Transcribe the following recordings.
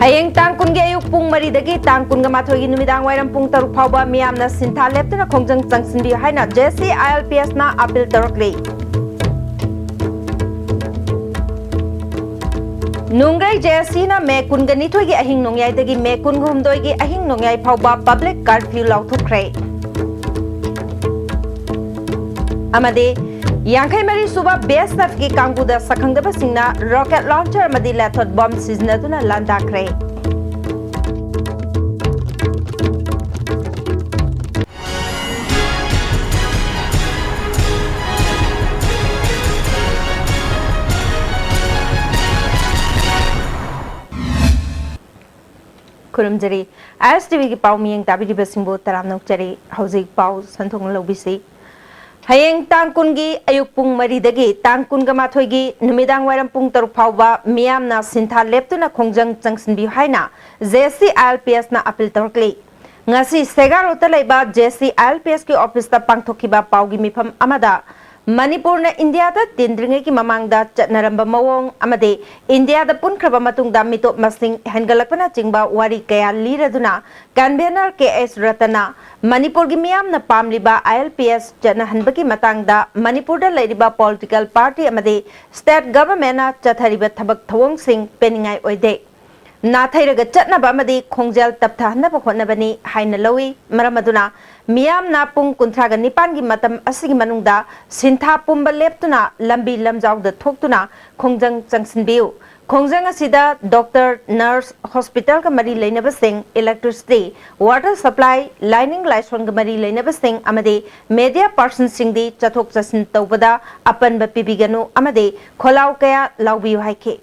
Hayeng tangkun ge ayuk pung mari dagi tangkun ga mathoi gi numidang wairam pung taruk phawba miyamna sintha leptuna khongjang changsinbi haina JC ILPS na appeal tarakle Nungrai JC na me kun ga nithoi gi ahing nongyai dagi me kun humdoi gi ahing nongyai phawba public curfew lauthukre amade Yankai Mari Suba BSF ki Kanguda Sakangdaba Singna rocket launcher Madi Lathot bomb Siznaduna Landakre. Kurumjari ISTV ki pau miyeng tabidi basingbo taramnok jari hauzik pau santhong lobisi. Hayeng tangkun gi ayuk pung mari dagi tangkun ga mathoi gi numidang wairam pung taruk phawba miyamna sintha leptuna khongjang changsinbi haina JC ILPS na appeal tarakli ngasi segarota laiba JC ILPS ki office ta pangthokiba paugi mifam amada Manipur na India da tindringe ki mamangda chatnaramba mawong amade India da punkraba matungda mitop masing hangalakpana chingba wari kaya liraduna convener KS Ratana Manipur gi miyam na pamliba ILPS chatna hanbaki matangda Manipur da laiba political party amade state government na chathariba thabak thawong sing peningai oide Nathairaga chatnaba amade khongjal tapthanaba khotnabani haina lawi maramaduna Miyam na pung kuntraga nipan gi matam asigi manungda sintha pumba leptuna lambi lamjaw da thoktuna khongjang changsinbiu khongjang asida doctor nurse hospital ka mari leinaba sing electricity water supply lining license ka mari leinaba sing amade media person sing di chathok chasin tawbada apan ba pibiganu amade kholaw kaya lawbiu haike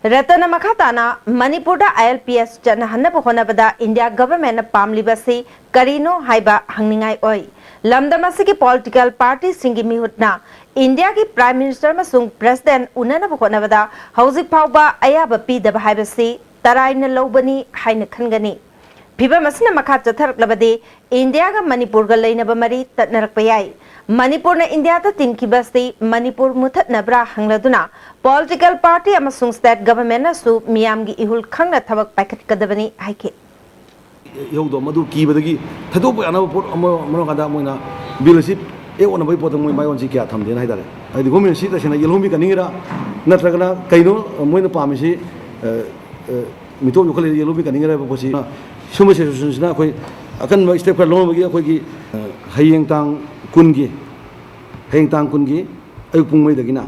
Ratana Makhatana, Manipur da ILPS Jana Hanna Honabada, India government na Pamlibasi, Karino Haiba Hangningai Oi. Lamdamasiki political party Singi Mihutna, India ki Prime Minister Masung President Unana Honabada, Hausi Pauba Ayaba P. the Bahibasi, Taraina Lobani, Haina Kangani. Piba Masina Makata Labade, India ga Manipur ga Lainaba Mari, Tatnarakpayai. Manipur na India ta tinki basti Manipur muthat nabra hangladuna political party amasung state government na su miyam gi ihul khangna thabak paikhat kadabani haike yodo madu ki badagi thadop ana pot amano kada moina bilasi e ona bai pot moi mayon si kya thamde na haidare ai government si ta sena yelomi kaningira natragana kaino moina pamisi mito yokhale yelomi kaningira posi suma session sina koi akan ma step ka lom gi koi gi hayeng tang kungi hayeng tang kungi ayuk pung mai dagina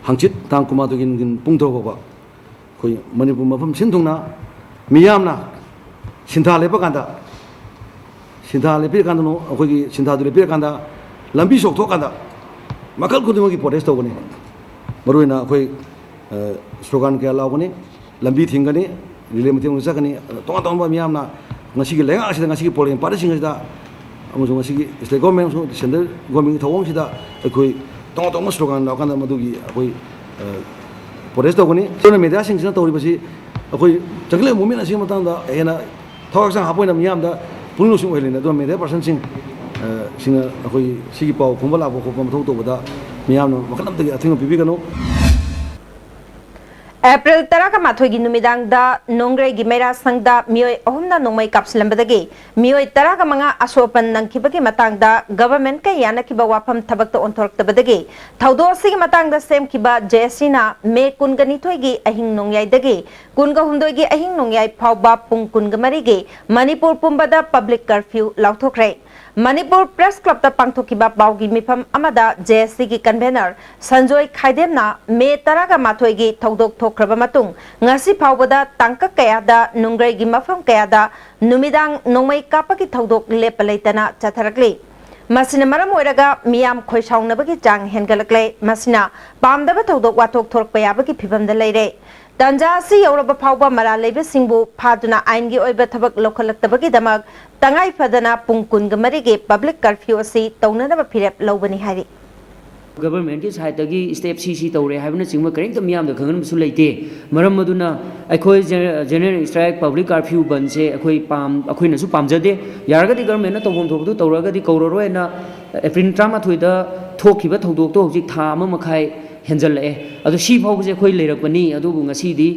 hangchit tang kuma to gin pung tho ba koi manipur mafam sintungna miyamna sintha lepa kanda no koi gi sintha du lepa kanda lambi sok tho kanda makal khudima gi protest to gani maruina koi slogan ke law gani lambi thingani rile mutim sakani tonga tonga miyamna ngasi gi lenga asida ngasi gi polling party singda amusung ngasi state government so central government thawong sida akoi tong tong slogan law kana madugi akoi protest togoni sona media sing sina tori basi akoi jagle movement asi matang da ena thawak sang hapoina miyam da pungno sing oilena do media person sing singa akoi sigi pau khombala bo khopam thau to bada miyam no makanam tagi athingo bibi kano April Taraka Mathogi Numidang da Nongre Gimera Sangda Mioi Ohumna Nomai Kapslambadagi Mioi Taraka Manga Asopan Nankibaki Matangda Government Kayana Kiba Wapam Tabakta Ontork Tabadagi Taudo Sig Matangda Sem Kiba Jesina Me Kunganitoigi Ahing Nongyai Dagi Kunga Humdoigi Ahing Nongyai Pauba Pung Kungamarigi Manipur Pumbada Public Curfew Lautokre Manipur Press Club ta pangthokiba baugi mifam amada JSC gi convener Sanjoy Khaidemna Me taraga mathoi gi thodok thokraba matung ngasi phawbada tangka kayada nungrai gi mafam kayada numidang nongmai kapaki thodok lepalaitana chatharakli Masina maram oiraga miyam khoisaunabagi jang hengalakle masina pamdaba thodok wathok thorpayabagi phibamda leire Tanja si Yoruba Pauba Mara Labor Singbu Paduna Aingi Oiba Tabak local Tabaki Damag Tangai Fadana Punkun Gamarige public curfew si Tonanaba Pirep Lobani Hari. Government is Haitagi step CC Tore having a single correct the Miam the Kangan Sulate Maramaduna Akoi general strike public curfew Banse Akoi Pam Aquina Supamjade Yarga the government of Honto Toraga the Kororo and a print drama to the Tokiba Toto Tama Makai हेंजल्लए अदो सी फाउबसे अखोई लेरकपनी अदुबु ngasiदी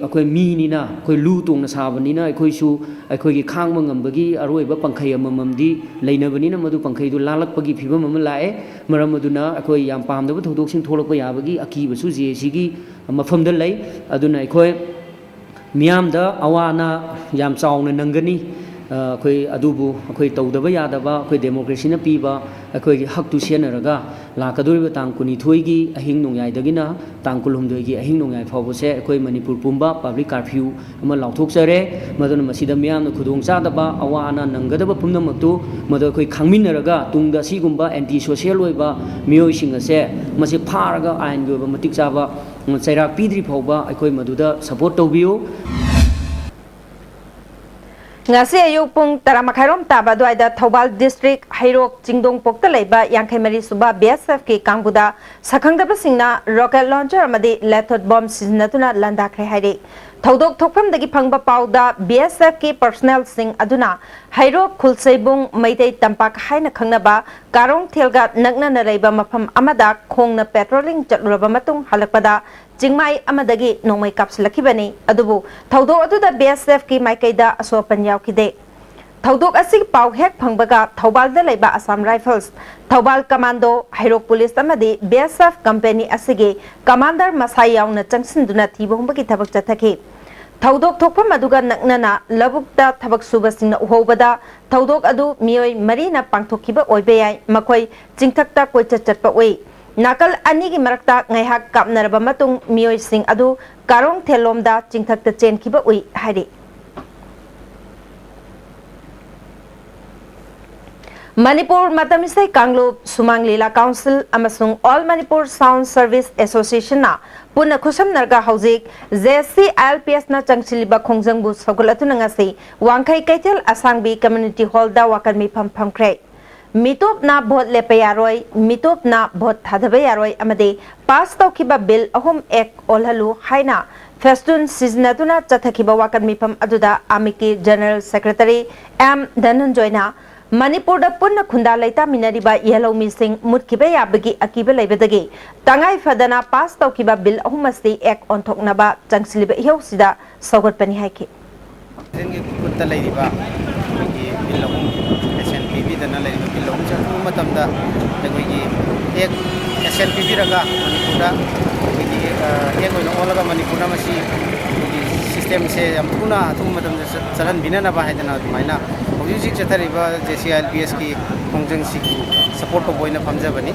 अखोई मीनिना अखोई लू तोंगना साबनिना अखोइसु अखोइगी खांगबा ngambagi अरोइबा पंखै अमममदी लेनबनिना मदु पंखैदु लालकपगी फिबम अम लाए मरम मदुना अखोइ याम पामदबा थौदोकसिंग थोलकपा याबगी अकीबसु जेसीगी मफमदा लै अदुना अखोइ मियामदा अवाना याम चावना नंगनी अखोइ अदुबु अखोइ तौदबा यादबा अखोइ डेमोक्रेसीना पीबा अखोइगी हकतु सेनरगा लाकदोरिबा तांग कुनिथोइगी अहिंग नोंयाइदगिना तांग कुलहुमदोइगी अहिंग नोंयाइ फावबसे अखोइ Manipur पुंबा public curfew अमा लाउथोकजरे मदुना मसिदा मियामना खुदोंग चादबा अवाना नंगदबा पुमनमक्तु मदु अखोइ खांगमिनरगा तुंगदा सिगुंबा एंटी सोशल ओइबा मियोइसिंग असे मसे फारगा आइनगी ओइबा मतिक चाबा चैराक पीद्रि फावबा अखोइ मदुदा support तौबियो ngasi ayuk pung tara makhairom taba duaida Thobal district Hairok Jingdong pokta leiba yangkhaimari suba BSF ki kangbuda sakhangdaba singna rocket launcher amadi lethal bomb siznatuna landakre haire Thodok thokpham dagi phangba pauda BSF ki personnel sing aduna Hairok khulseibung maitei tampak haina khangnaba karong thelga nagna na leiba mafam amada khongna patrolling chatluraba matung halakpada Jingmai amadagi nongmai kapsilakibani adubu thodok aduda BSF ki maikaida asopan yaukide thodok asig pau hek phangbaga Thobal da leiba Assam Rifles Thobal Commando Hairok Police amadi BSF company asigi commander masai yauna changsinduna thibombagi thabak chathaki thodok thokpham aduga naknana labukta thabak subasingna uhobada thodok adu mioi marina pangthokiba oibeyai makoi jingthakta koicha chatpa oi nakal ani gi marakta ngaihak kapnaraba matung mioi sing adu karong thelomda chingthakta chen khiba ui hairi Manipur Matamisai Kanglup Sumang Lila Council amasung All Manipur Sound Service Association na puna khusam narga hauzik JC ILPS na changchiliba khongjangbu sogulatuna ngasi wangkai kaitel asangbi community hall da wakan mi pham krai mitop na bhot lepayaroi mitop na bhot thadabayaroi amade pass tawkiba bill ahum ek olhalu haina festun siznatuna chathakiba wakan mi pham aduda amiki general secretary M Dhananjoy na Manipur da punna khunda laita minariba yellow missing mutkiba yabagi akiba leibadagi tangai fadana pass tawkiba bill ahumasti ek onthoknaba changsiliba hiosida sogot pani haiki Jengi kutta leiriba ki bill ahum SNPB dana leiriba bill ahum chatu matamda egoigi ek SNPB raga Manipur da egoigi ek oina olaga Manipur na masi system se amtuna atum matamda chalan binana ba haidana maina Music chatariba JCILPS ki khongjang si support ko boina phamjabani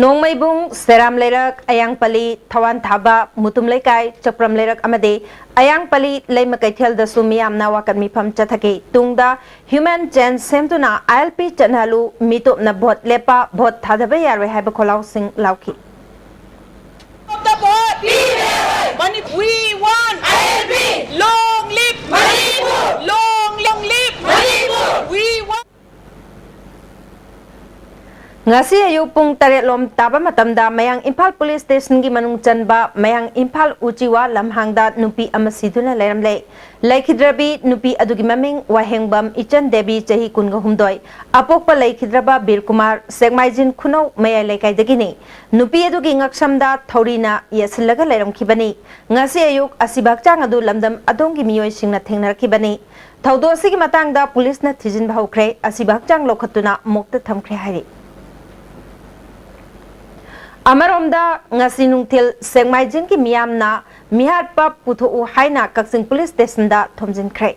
Nongmaibung Seram Lerak Ayangpali Thawan Thaba Mutum Lekai Chapram Lerak amade Ayangpali Leimakaitel da Sumiyam na wakan mi pham chathake tungda human chain semtuna ILP chanhalu mitop na bhot lepa bhot thadabe yarwe haiba kholau sing lauki We want ILP. Long live Manipur. Long live Manipur. We want. Ngasi ayuk pung taret lom taba matamda mayang Impal Police Station gi manung chanba mayang Impal Uchiwa lamhangda nupi amasiduna leramle laikhidrabi nupi adugi maming wahengbam Ichan Devi chahi kunga humdoi apokpa laikhidraba Bir Kumar Segmaijin Khuno mayai laikai dagini nupi adugi ngaksamda thorina yasilaga leramkhibani ngasi ayuk asibakchang adu lamdam adongi miyoi singna thengnarkhibani thaudo asigi matangda police na thijin bhaukre asibakchang lokhatuna mokta thamkhre hairi Amaromda ngasi nungthil Segmaijin ki miyamna miharpa putho haina Kaksing Police Station da thomjin krai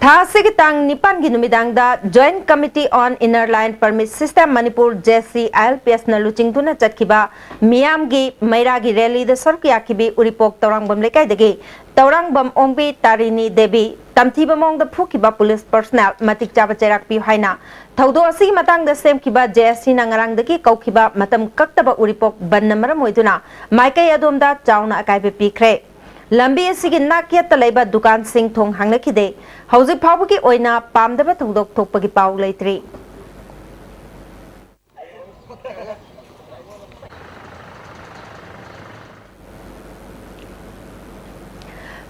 Thasig tang nipan gi numidang da Joint Committee on Inner Line Permit System Manipur JC ILPS na luching tuna chatkiba miyam gi maira gi rally da sarkya kibi uripok torang bam lekai dagi torang bam ongbi tarini debi tamthiba mong da phukiba police personnel matik chaba cherak pi haina thaudo asigi matang da sem kiba JSC na ngarang dagi kaukiba matam kaktaba uripok bannamara moiduna maikai adom da chauna akai be pi khre lambi asigi nakia talaiba dukan sing thong hangna khide hauji phawgi oina pamdaba thongdok thokpagi pau leitri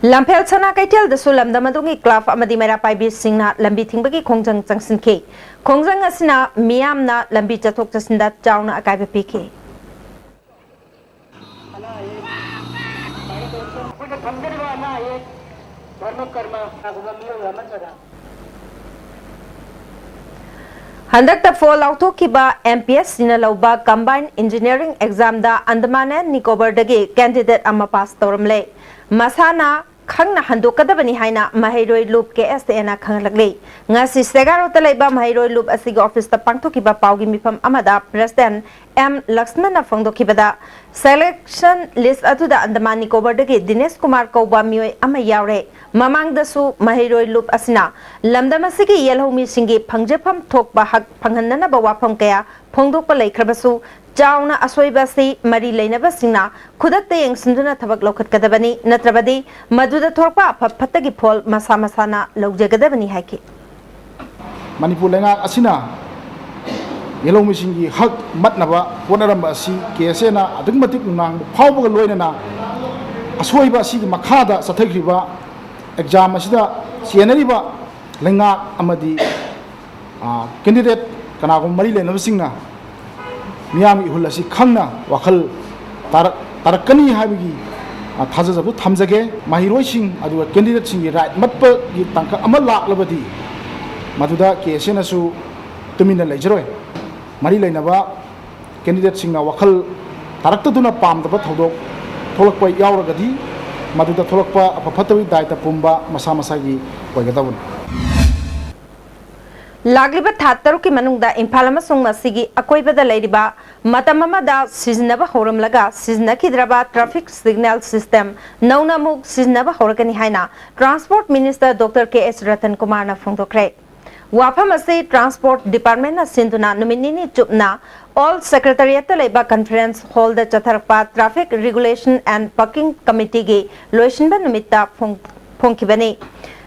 Lampel Sana Kaitel the Sulam the Madungi Club Amadi Mera Paibi Singna Lambi Tingbagi Kongjang Jangsin K. Kongjang Asina Miamna Lambi Jatok Jasinda Jauna Akaiba PK. Handakta fall out kiba MPS Sinaloba Combined Engineering Exam da Andaman and Nicobar dagi candidate ama pass toramle. Masana Khangna Handokadabani Haina Mahiroi Loop KSTN Khanglagli. Ngasi Segaro Talaiba Mahiroi Loop Asig Office the Pangtokiba Paugi Mipam Amada President M. Laxmana Fangdokibada. Selection list Atuda Andaman Nicobar dagi Dinesh Kumar Kauba Mui Amayare. Mamang dasu Mahiroi Loop Asina. Lamdamasigi Yellow Misingi Pangjapam Tok Bahak Panganana Bawapam Kaya Pongdopa Lake Krabasu. Jauna Aswebasi, Mari Lainabasina, Kudakta Yang Sunduna Tabak Lokat Kadabani, Natrabadi, Maduda Torpa, Patagi Pol, Masamasana, Lojagadabani Haki. Manipur Lenga Asina Yellow Missingi, Hug Matnaba, Wanarambasi, Kiasena, Adamatic Nang, Pau Loina, Aswebasi, Makada, Satakriba, Exam Asida, Sieneriba, Lenga Amadi, candidate Kanako Mari Lainabasina. Miami Hulasi Khangna Wakal Tarakani Habigi Tazabu Tamzage Mahiroi Singh Adu candidate Singh right Matpa Tanka Amala Labadi Maduda Kesenasu Tumina Lejeroi Mari Lainaba candidate Singh Wakal Tarakatuna Pam the Bathodo Tolakpa Yauragadi Maduda Tolakpa Apatawi Daita Pumba Masamasagi Wagatavun. Lagliba Tataru ki manungda Impalama Sung Masigi Akoiba the Ladyba Matamamada Siznaba Horam Laga Siznaki Draba Traffic Signal System Nauna Mug Siznaba Horagani Haina Transport Minister Dr. K.S. Ratan Kumar na Fungdokre Wapamasi Transport Department na Sinduna Nominini Chupna All Secretariat Labor Conference Hall the Chatharpa Traffic Regulation and Parking Committee Ge Loishinba Numita Funkibani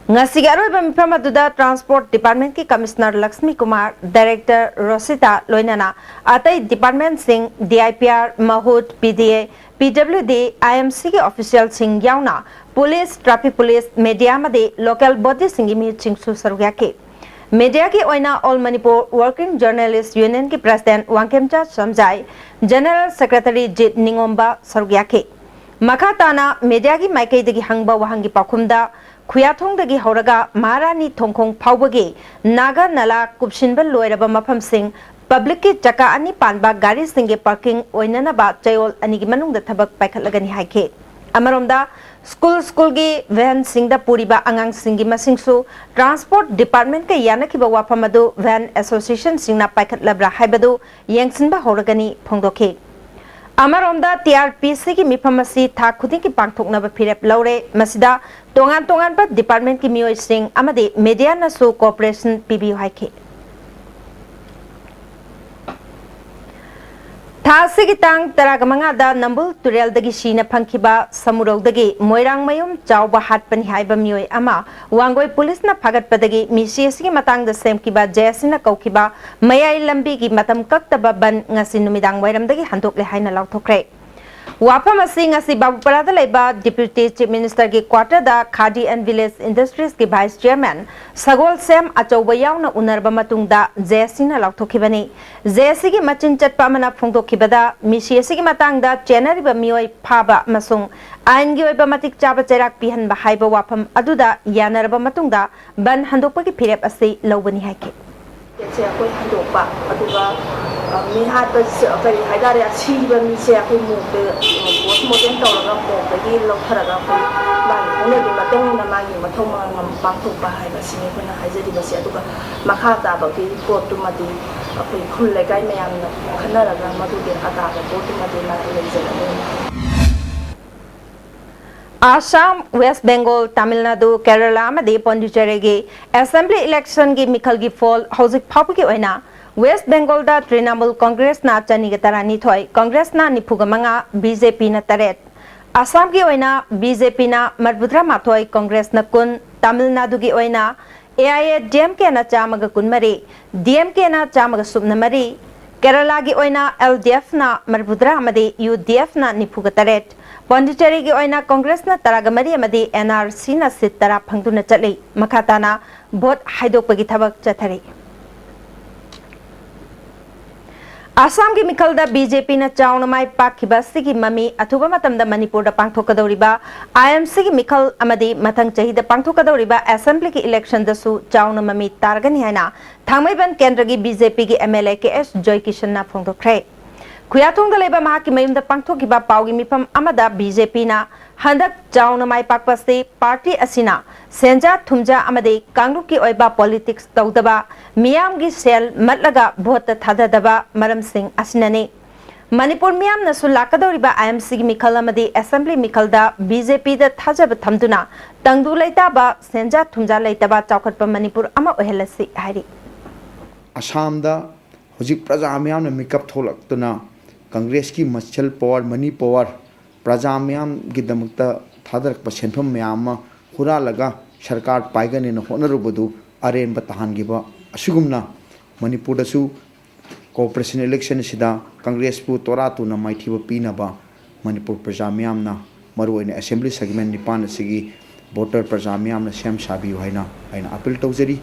Ngasigaro Bamipamaduda Transport Department ki Commissioner Lakshmi Kumar, Director Rosita Loinana, Atai Department Singh, DIPR, Mahood, PDA, PWD, IMC ki official Singh Yauna, Police, Traffic Police, Media Made, Local Body Singhimi Chingsu Sarugaki. Media ki Oina All Manipur Working Journalist Union ki President Wangkemcha Samjai, General Secretary Jit Ningomba Sarugaki. Makatana Media ki Maikei degi Hangba Wahangi Pakumda, Kuyatong dagi Horaga, Marani Tongkong Paubagi, Naga Nala Kupshinbal Loiraba Mapam Singh, Public Jaka Ani Panba Gari Singe Parking, Oinanaba, Jayol, Anigimanung the Tabak Pakalagani Haike. Amaronda, School Gi, Van Singda Puriba Angang Singima Singsu, Transport Department Ka Yanakiba Wapamadu, Van Association Singna Pakat Labra Haibadu, Yangsinba Horagani Pongdoke. Amaronda TRPC ki mipamasi tha khuding ki pangthoknaba phirep laure masida tongan ba department ki miyoi sing amade media na so cooperation PB haike Thasi ki tang taragamanga da nambul turel dagi shina phangkiba samurog dagi moirang mayum chawba hatpan haiba miyoi ama wangoi police na phagat padagi misiasi ki matang da sem kiba jesina kaukiba mayai lambi ki matam kaktaba ban ngasi numidang wairam dagi handok le haina lauthokre Wapamasi ngasi Babuparada Laiba Deputy Chief Minister ki quarter da Khadi and Village Industries ki Vice Chairman Sagol Sem Achauba yauna unarba matungda Jesina lauthokibani Jesi ki machin chatpa mana phongdokibada misiasi ki matangda chenariba mioi phaba masung ain gi oiba matik chaba cherak pihan ba haiba wapam aduda yanarba matungda ban handokpa ki phirep ase lobani haike se akoi handokpa aduga mi hat ba kari haidare asiba mi se akoi mo be post modern tawraga mo be lo tharaga ko ba ne bi matong na ma gi mathong ma ngam pangthokpa haiba sini kona haijari ba se aduga makha ta ba ki report tu madi akoi khul le kai mayam na khanaraga madu de ata ga report tu madi na le Assam, West Bengal, Tamil Nadu, Kerala, Madhya Pondicherry Assembly election gi Mikhal gi fall Hauzik Phapu gi oina West Bengal da Trinamool Congress na chani ga tarani thoi Congress na nipugamanga BJP na taret Assam gi oina BJP na Marbudra mathoi Congress na kun Tamil Nadu gi oina AIA DMK na chamaga kun mari DMK na chamaga subna mari Kerala gi oina LDF na Marbudra amade UDF na nipuga taret Pondicherry की ओइना कांग्रेस ना तरागमरी अमदी NRC ना seat तरा फंगदुना चली मखाताना vote हाइदोकपगी थबक चथरी Assam की मिखलदा BJP ना चाउना माई पाखिबासी की mummy अथुबा मतमदा Manipur दा पांगथोकदौरिबा IMC की मिखल अमदी मथंग चहिदा पांगथोकदौरिबा असेंबली की इलेक्शन दसु चाउना ममी तारगनी हैना थांगमैबन केंद्र की बीजेपी की MLA KS जॉय किशन ना फोंदोखरे खुयाथोंगदा लेबा महाकी मयुमदा पांगथोकिबा पाउगी मिफम अमदा बीजेपी ना हंदक चाउना माई पाकपासे पार्टी असिना सेंजा थुमजा अमदे कांग्रेस की ओइबा पॉलिटिक्स तौदबा मियाम की सेल मतलगा भोट थाददबा मरम सिंह असिनने मणिपुर मियाम नसु लाकदौरिबा IMC की मिखल अमदे असेंबली मिखलदा बीजेपी दा थाजब थमदुना तंगदु लैताबा सेंजा थुमजा लैताबा चौखटपा मणिपुर अमा ओहेलसी हाइरी असम दा हुजिक प्रजा मियाम ने मेकअप थोलक्तुना कांग्रेस की मचल पावर मनी पावर प्रजा मियाम की दमकता थादरक सेंफम मियाम हुरा लगा सरकार पाइगने न होनरुबदु अरेन बतहानगिबा असुगुमना मणिपुर दसु कोऑपरेशन इलेक्शन सिदा कांग्रेस पु तोरा तु न माइथिबा पीनबा मणिपुर प्रजा मियामना मरुओइन असेंबली सेगमेंट निपान सिगी वोटर प्रजा मियामना सेम साबियु हैना आइना अपील तौजरी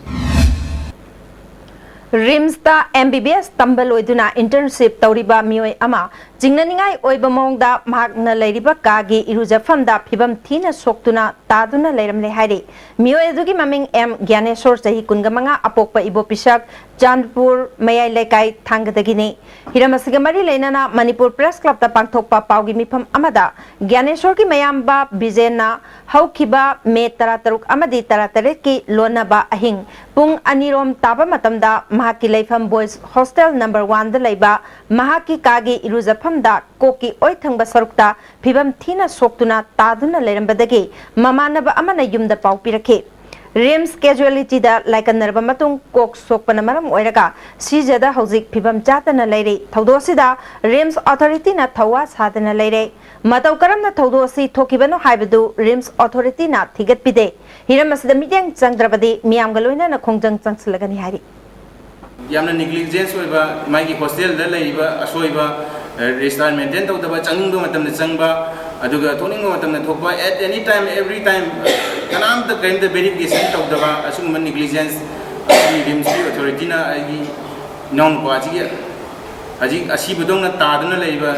रिम्स ता MBBS तंबल ओइदुना इंटर्नशिप तौरिबा मियोय अमा जिंगननिंगाई ओइबा मोंगदा महाकना लैरिबा कागी इरुजफमदा फिबम थीना सोक्तुना तादुना लैरमले हाइरे मियोय अदुगी ममिंग M ज्ञानेश्वर चही कुनगमंगा अपोकपा इबो पिसक चांदपुर मयाई लेकाई थांगदगिने हिरमसिग मरी लेनाना मणिपुर प्रेस क्लब ता पांगथोकपा पाउगी मिफम अमदा ज्ञानेश्वर की मयामबा बिजेना हौखिबा मे 13 अमदी 13 की लोनबा अहिंग पुंग अनिरोम ताबा मतमदा महाकी लैफम बॉयज हॉस्टल नंबर 1 दा लैबा महाकी कागी इरुजफमदा कोकी ओइथंगबा सरुक्ता फिबम थीना सोक्तुना तादुना लैरमबदगे ममानबा अमना युमदा पाउ पिरखे रिम्स कैजुअलिटी दा लाइकनरबा मतुंग कोक सोकपना मरम ओइरगा सिजदा हौजिक फिबम चातना लैरे थौदोसिदा रिम्स अथॉरिटी ना थौवा सादना लैरे मतौ करमना थौदोसि थोकिबनो हाइबदु रिम्स अथॉरिटी ना थिगतपिदे हिरमसदा मिजेंग चंद्रबदे मियामगा लोइना ना खोंजंग चंगसलगनी हारि यामना नेग्लिजेंस ओइबा माइगी हॉस्टल दा लैबा असोइबा रेस्टोरेंट मेंटेन तौदबा चंगिंगो मतमना चंगबा अदुगा थोनिंगो मतमना थोकबा at any time every time कनाम द क्लेम द वेरिफिकेशन तौदबा असुम नेग्लिजेंस रिम्स की अथॉरिटी ना आगी नॉन क्वाजी अजी असीबदोंना तादना लैबा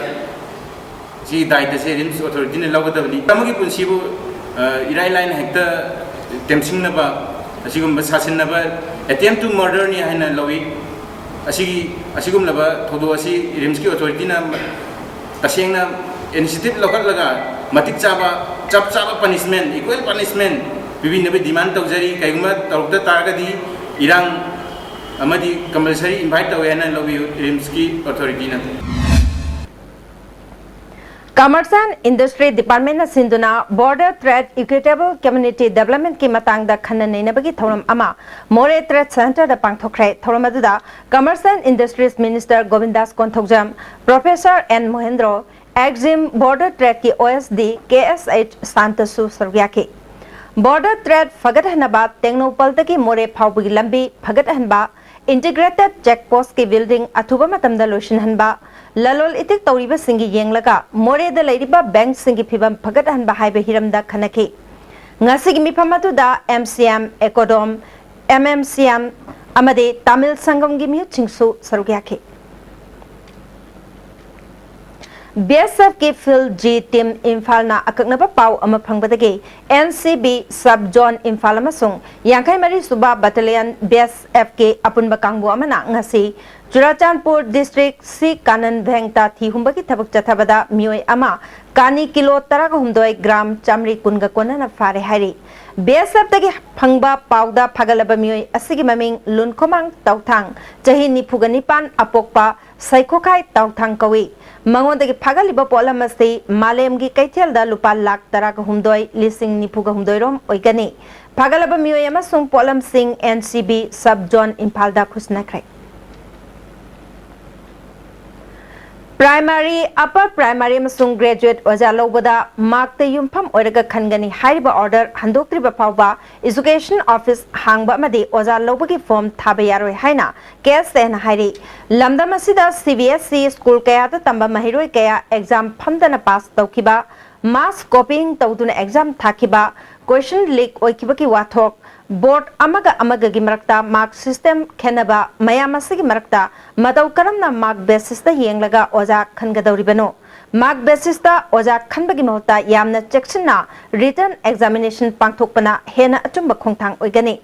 जी दायित्व से रिम्स अथॉरिटी ने लौगदबनी तमगी पुंसीबु इराई लाइन हेक्ता टेमसिंगनबा असिगुम सासिननबा अटेम्प्ट टू मर्डर नि हाइना लवी असिगुमलबा थोदो असि रिम्स की अथॉरिटी ना तसेंगना इनिशिएटिव लगा मतिक चाबा चप चाबा पनिशमेंट इक्वल पनिशमेंट विभिन्न डिमांड तौजरी कईगुमा तौरक्ता तारगदी इरांग अमदी कंपलसरी इनवाइट तवेना लवी रिम्स की अथॉरिटी ना कॉमर्स एंड इंडस्ट्री डिपार्टमेंट ना सिंधुना border trade equitable community development की मतंगदा खन्ननैनबगी थौरम अमा मोरे ट्रेड सेंटर दा पांगथोखरे थौरम अदुदा commerce and industries minister Govindas Konthoujam professor N Mahendra exim border trade की OSD KSH सांतसु सर्व्याके बॉर्डर ट्रेड फगतहनबा टेक्नोपल्दगी मोरे फाउबगी लंबी फगतहनबा इंटीग्रेटेड चेकपोस्ट की बिल्डिंग अथुबा मतमदा लोइसिनहनबा ललोल इतिक तौरिबा सिंगी येंगलगा मोरेदा लैरिबा बैंक सिंगी फिबम फगतहनबा हाइबा हिरमदा खनखे ngasiगी मिफम अदुदा MCM एकोडोम MMCM अमदे तमिल संगम की मिहु चिंगसु सरुग्याखे BSF की फील्ड जी टीम इम्फाल ना अककनबा पाउ अमा फंगबदगे NCB सब जोन इम्फाल अमसुंग यांखै मरी सुबा बटालियन BSF के अपुनबा कांगबो अमना ngasi चुराचांदपुर डिस्ट्रिक्ट सी कानन भेंगता थी हुंबकी थबक चथबदा मियोय अमा कानी किलो 13 ग्राम चामरी कुनगा कोनना फारे हाइरी BSF तगी फंगबा पाउदा फगलबा मियोय असिगी ममिंग लुनखोमांग तौथांग चही निफुगा निपान अपोकपा सैखोखाई तौथांग कवी मंगोदगी फगलिबा पोलमस्ती मालेमगी कैथेलदा लुपा लाख 13 लिसिंग निफुगा हुमदोइरोम ओइगनी फगलबा मियोय अमसुंग Polam Singh NCB sub zone इम्फालदा खुसनखरे प्राइमरी अपर प्राइमरी अमसुंग ग्रेजुएट ओजा लौबदा मार्कते युमफम ओरगा खनगनी हाइबा ऑर्डर हंदोक्त्रिबा फावबा एजुकेशन ऑफिस हांगबा मदे ओजा लौबगी फॉर्म थाबा यारोय हाइना केएसएन हाइरी लमदम असिदा CBSE स्कूल कया तंबा महिरोय कया exam फमदना pass तौखिबा mass copying tawduna exam thakiba question leak oikibaki wathok board amaga gi marakta mark system khenaba mayam asigi marakta mataw karamna mark basis ta yenglaga oja khangadawribano mark basis ta oja khanbagi mahota yamna checksionna written examination pangthokpana hena achumba khongthang oigani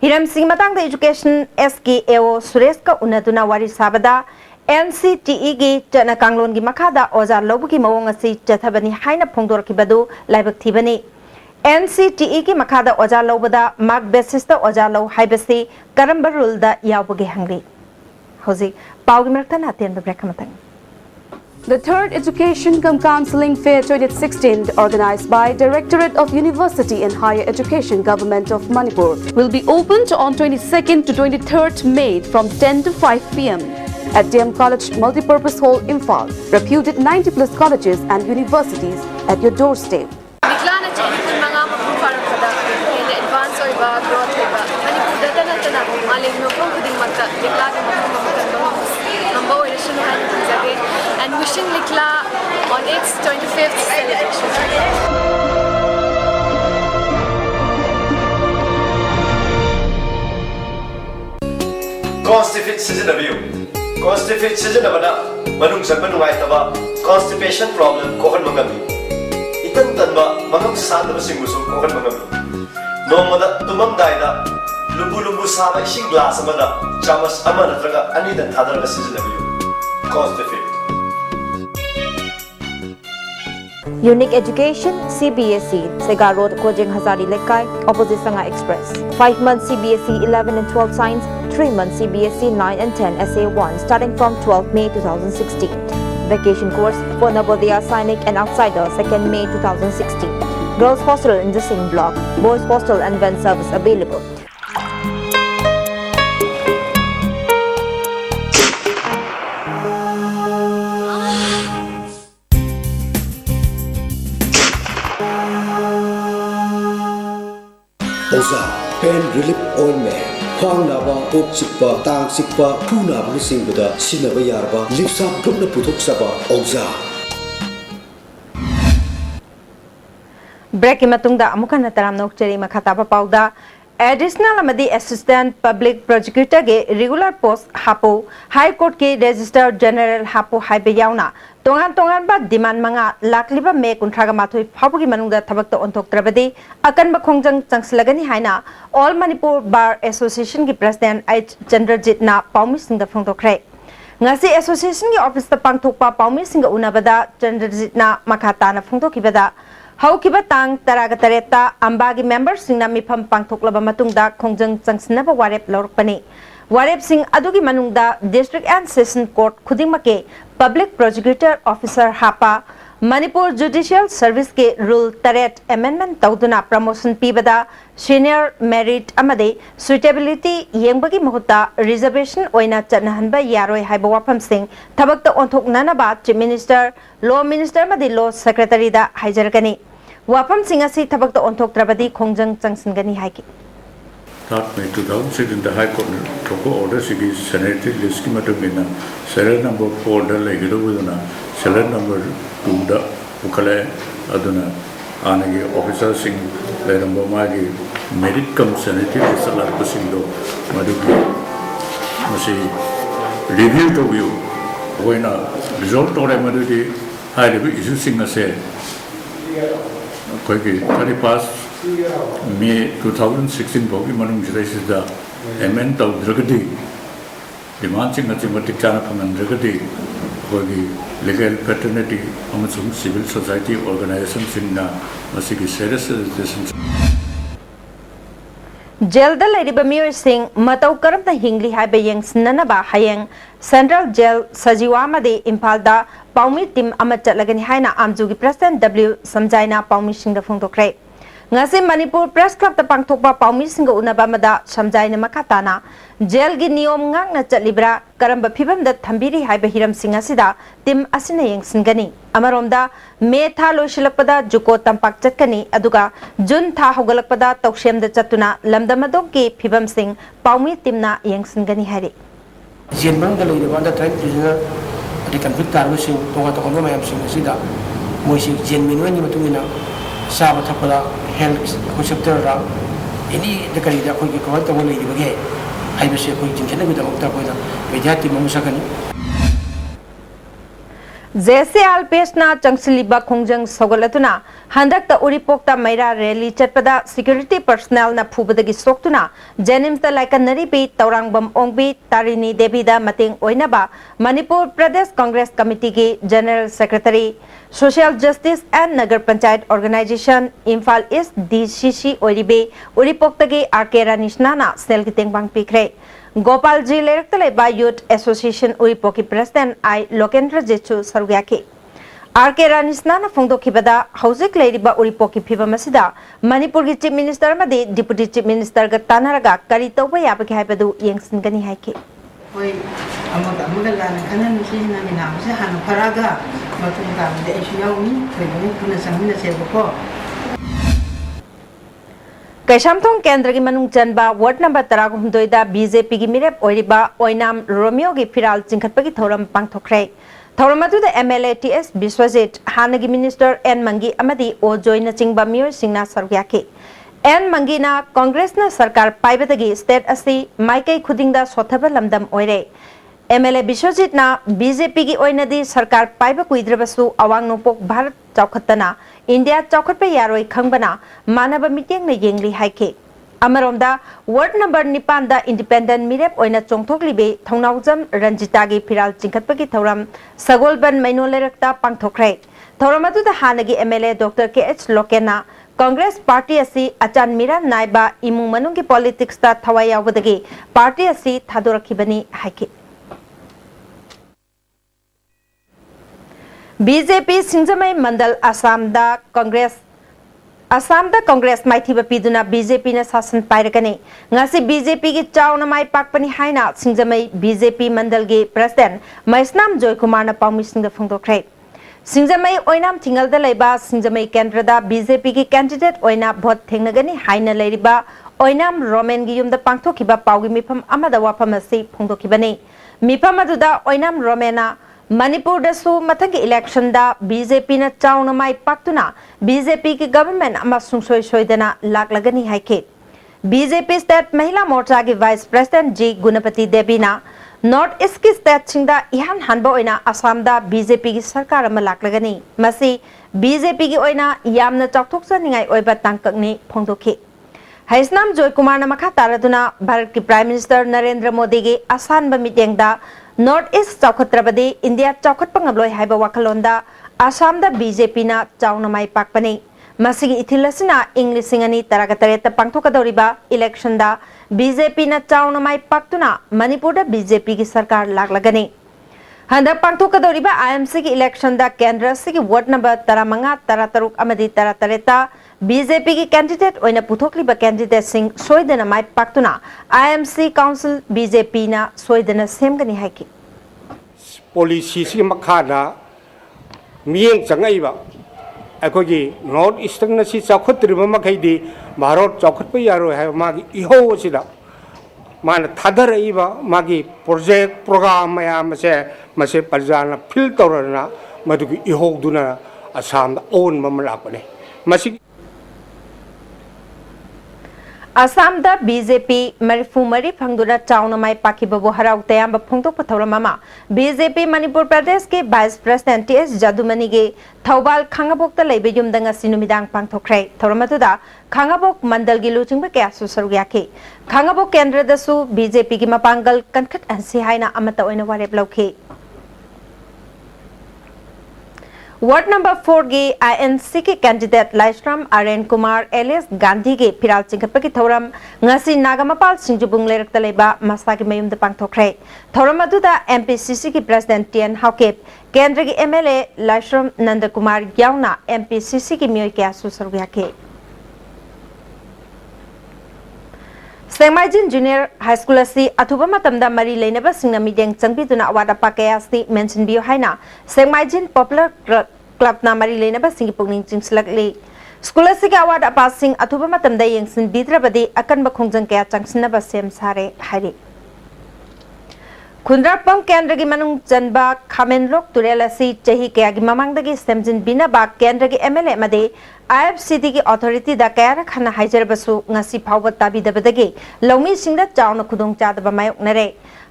hiram sing matang da education SKAO Suresh ka unaduna wari sabada NCTE gi chana kanglon gi makhada oja lobugi mawong asi chathabani haina phongdorkibadu laibak thibani NCTE ki makhada oja lobada mark basis ta oja lo haibasi karamba rule da yawbagi hangri hoji pawgi marta na ten break matang. The third Education cum Counseling Fair 2016 organized by Directorate of University and Higher Education Government of Manipur will be opened on 22nd to 23rd May from 10 to 5 p.m. at DM College Multipurpose Hall, Imphal, reputed 90 plus colleges and universities at your doorstep. Niklana chini kun mga mapufarang kada in advance or iba growth iba Manipur data na tana maling no kung kuding magka niklana mapufarang number or issue han jage and wishing nikla on its 25th celebration. Constipate season of you. Constipate season of ana manung sakman nungai taba constipation problem kohan mangami. Itan tanba mangam sadaba singusum kohan mangami. Nomada tumam daida lumbu saba ising glass amada chamas amana traga anida thadaraga season of you. Constipate. Unique Education CBSE Sega Road Kojeng Hazari Lekai opposite Sanga Express 5 months CBSE 11 and 12 science 3 months CBSE 9 and 10 SA1 starting from 12 May 2016 vacation course for Navodaya Sainik and Outsider 2nd May 2016 girls hostel in the same block boys hostel and van service available. Oza Pain Relief Ointment Khwang naba kok chikpa tang chikpa phu naba singbuda sinaba yarba lipsap gumna puthok saba Oza break matungda amukan nataram nokcheri makhataba pauda additional amadi assistant public prosecutor ge regular post hapo high court ke register general hapo haibe yauna tongan ba demand manga lakliba me kuntraga mathoi phabugi manungda thabak ta onthok trabadi akan ba khongjang changslagani haina all manipur bar association ki president H Chandrajit na paumi singda phongdokre ngasi association ki office ta pangthokpa paumi singa unabada Chandrajit na makhata na phongdokibada haukiba tang taraga tareta ambagi members singna mifam pangthoklaba matungda khongjang changsnaba warep lorpani warep sing adugi manungda district and session court khudimake public prosecutor officer hapa Manipur judicial service ke rule taret amendment tawduna promotion pibada senior merit amade suitability yengbagi mahuta reservation oina chanahanba yaroi haiba wafam sing thabakta onthok nanaba chief minister law minister amade law secretary da haijargani wafam sing asi thabakta onthok trabadi khongjang changsingani haiki That May 2006 the High Court took order sigi Senate list ki matumina serial number 4 da legido wuduna serial number 2 da ukale aduna anagi officer sing le number magi merit cum Senate salar pasindo madugi masi review to view when result ore madudi high review issue sing ase koi ki 31 May 2016 bogi manung jiraisi da amend taw dragadi demand sing matik chana phangan dragadi bogi legal fraternity amasung civil society organization singna masigi serious citizens jail da leriba mir sing matau karamta hingli haibe yang snanaba hayeng central jail sajiwa made Imphal da paumi team amat lagani haina amjugi president W samjaina paumi singda phongdokre ngasi Manipur Press Club ta pangthokpa paumi singa unaba mada samjaina makatana jail gi niyom ngang na chatlibra karamba phibam da thambiri haiba hiram singa sida tim asina yengsingani amaromda me tha loisilakpada juko tampak chatkani aduga jun tha hogalakpada tawshem da chatuna lamdamadok ki phibam sing paumi timna yengsingani hari jenbang da loide banda time prisoner adi convict karbo sing tonga mayam sing sida मोइसे जेनमिन वनि मतुंगिना साबा थपदा health को sector रा एनी द करी दा कोई कवर तब ले दिबगे हाइबसे कोई जिंखने गुदा मुक्ता कोइना विद्यार्थी ममुसकनी जैसे आलपेसना चंगसिलिबा खोंजंग सगलतुना हंदकता उरिपोक्ता मैरा रैली चटपदा सिक्योरिटी पर्सनल ना फुबदगी सोक्तुना जेनिम्सता लाइकनरी बी तौरांगबम ओंगबी तारिनी देवीदा मतेंग ओइनाबा मणिपुर प्रदेश कांग्रेस कमिटी की general secretary social justice and nagar panchayat organisation Imphal east DCC ओरिबे उरिपोक्तगी आरके रानिसनाना सेल की तेंगबांग पिखरे गोपाल जी लेरक्तलेबा यूथ एसोसिएशन उरिपोकी प्रेसिडेंट आई लोकेंद्र जेचु सरुयाकी आरके रानिसनाना फोंदोखिबदा हौजिक लेरिबा उरिपोकी फिबमसिदा मणिपुर की चीफ मिनिस्टर मदे डिप्यूटी चीफ मिनिस्टर गा तानारगा करी तौबा याबगे हाइबदु येंगसिनगनी हाइकी होय अमगा लान खनन सिना मिनाम से हान फरागा मतुन गामदे एसु याउनी थोइबनि पुना संमिना सेबको कैशामथोंग केंद्र की मनुंग चनबा वार्ड नंबर 13 बीजेपी की मिरेप ओरिबा ओइनाम रोमियो की फिराल चिंखतपगी थौरम पांगथोखरे थौरम अदुदा MLA TS विश्वजित हानगी मिनिस्टर एन मंगी अमदी ओ जोइना चिंगबा मियोय सिंगना सरुयाकी एन मंगीना कांग्रेस ना सरकार पाइबदगी स्टेट असि माइकई खुदिंगदा सोथबा लमदम ओइरे MLA विश्वजित ना बीजेपी की ओइनदी सरकार पाइबा कुइद्रबसु अवांग नोपोक भारत चौखतना इंडिया चौखटपे यारोय खंगबना मानव मीटिंग ने येंगली हाइके अमरोमदा वार्ड नंबर 9 दा इंडिपेंडेंट मिरेप ओइना चोंगथोकलिबे थौनाउजम रंजितागी फिराल चिंखतपगी थौरम सगोलबन मैनोलेरक्ता पांगथोखरे थौरम अदुदा हानगी MLA डॉक्टर KH लोकेना कांग्रेस पार्टी असि अचान मिरा नाइबा इमुंग मनुंगी पॉलिटिक्स ता थवाय यावदगी पार्टी असि थादोरखिबनी हाइके बीजेपी सिंजमई मंडल असम कांग्रेस माइथिबा पीदुना बीजेपी ना शासन पाइरकने ngasi बीजेपी की चाउना माइ पाकपनी हाइना सिंजमई बीजेपी मंडल के प्रेसिडेंट मैसनाम जॉय कुमार ना पाउमिसिंग फोंदोखरे सिंजमई ओइनाम थिंगल दा लेबा सिंजमई केंद्रदा बीजेपी की कैंडिडेट ओइना भोट थेंगनगनी हाइना लेरिबा ओइनाम रोमेन की युमदा पांगथोखिबा पाउगी मिफम अमदा वाफम असि फोंदोखिबने मिफम अदुदा ओइनाम रोमेना मणिपुर दसु मथंग इलेक्शन दा बीजेपी ना चाउना माइ पाक्तुना बीजेपी की गवर्नमेंट अमा सुंगसोय सोयदना लागलगनी हाइके बीजेपी स्टेट महिला मोर्चा की वाइस प्रेसिडेंट जी गुणपति देवीना नॉर्थ ईस्ट की स्टेट सिंगदा इहान हानबा ओइना असम दा बीजेपी की सरकार अमा लागलगनी मसी बीजेपी की ओइना यामना चौथोकसनिंगाय ओइबा तांककनी फोंदोखि हैसनाम जॉय कुमार ना मखा तारदुना भारत की प्राइम मिनिस्टर नरेंद्र मोदी की असानबा मीटिंगदा नॉर्थ ईस्ट चौखत्रबदे इंडिया चौखटपंगलोय हाइबा वाखलोंदा असम दा बीजेपी ना चाउना माइ पाकपने मसिगी इथिलसिना इंग्लिसिंगनी तरगतरेत पांगथोकदौरिबा इलेक्शन दा बीजेपी ना चाउना माइ पाक्तुना मणिपुर दा बीजेपी की सरकार लागलगने हंदक पांगथोकदौरिबा IMC की इलेक्शन दा केंद्र सिगी वार्ड नंबर 15 13 अमदी 13 बीजेपी की कैंडिडेट ओइना पुथोकलिबा कैंडिडेट सिंह सोयदना माइ पाक्तुना IMC काउंसिल बीजेपी ना सोयदना सेमगनी हाइकी पॉलिसी सी मखाना मियेंग चंगाइबा अखोगी नॉर्थ ईस्टर्न सी चौखत्रिबा मखैदी भारत चौखटपा यारो है मागी इहो सिदा मान थादरइबा मागी प्रोजेक्ट प्रोग्राम मयाम से मसे प्रजाना फिल तौरना मदुगी इहोगदुना असम ओन ममलापने मसी असम दा बीजेपी मरिफु मरी फंगदुना चाउना माइ पाखिबबो हराउ तयाम फोंदोक थौरमामा बीजेपी मणिपुर प्रदेश के वाइस प्रेसिडेंट TS जादुमनी के थौबाल खांगाबोक लेबे युमदंग सिनुमिदांग पांगथोखरे थौरमदुदा खांगाबोक मंडल की लुचिंग कयासु सरुयाखे खांगाबोक केंद्र दसु बीजेपी की मपांगल कनखट अंसी हाइना अमत ओइना वारेप लौखे वार्ड नंबर 4 के INC के कैंडिडेट लाइस्ट्रम आर्यन कुमार एलियस गांधी के फिराल चिंखपकी थौरम ngasi नागामपाल सिंजुबुंग लेरक्ता लेबा मसा की मयुम द पांगथोखरे थौरम अदुदा MPCC की प्रेसिडेंट TN हाउकेप केंद्र की MLA लाइस्ट्रम नंद कुमार याउना MPCC की मियोय कयासु सरुयाखे सेमाइजिन जूनियर हाई स्कूल असी अथुबा मतमदा मरी लेनबा सिंगना मीडियंग चंगबिदुना अवादा पाकयासि मेंशन बियो हाइना सेमाइजिन पॉपुलर क्लब ना मरी लेनबा सिंगी पुगनिंग चिंगसलकले स्कूल असी के अवादा पासिंग अथुबा मतमदा यंगसिन बिद्रबदे अकनबा खोंजंग कया चंगसिनबा सेम सारे हाइरे खुंद्रापम केंद्र की मनुंग चनबा खामेनलोक तुरेल असी चही कयागी ममांगदगी सेमजिन बिनाबा केंद्र के एमएलए मदे IFCD की अथॉरिटी दा कयार खाना हाइजरबसु ngasi फावब ताबीदबदगी लौमी सिंगदा चावना खुदोंग चादबा मायोकनरे